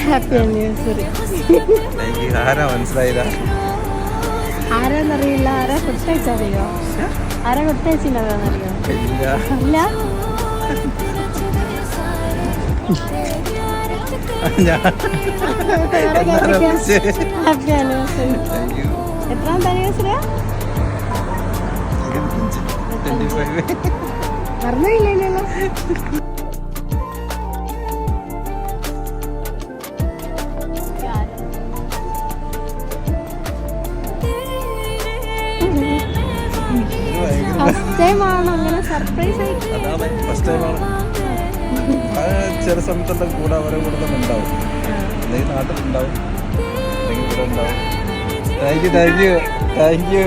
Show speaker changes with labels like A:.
A: Happy anniversary.
B: ആരാ മനസ്സിലായില്ല?
A: ആരാന്നറിയില്ല. ആരാ കൊടുത്തയച്ചറിയോ? ആരാ കൊടുത്തയച്ചിട്ടുണ്ടോന്നറിയോ? ഇല്ല. Happy anniversary. എത്രാമത്തെ ആനിവേഴ്സറിയാ? മറന്നില്ലല്ലോ. ഫസ്റ്റ് ടൈം ആണോ അങ്ങനെ സർപ്രൈസ് ആയിട്ട്?
B: അതാണ് ഫസ്റ്റ് ടൈമാണ്. ചില സമയത്തുള്ള കൂടെ അവരെ കൂടെ തന്നെ ഉണ്ടാവും. അല്ലെങ്കിൽ നാട്ടിലുണ്ടാവും, അല്ലെങ്കിൽ ഇവിടെ ഉണ്ടാവും. Thank you.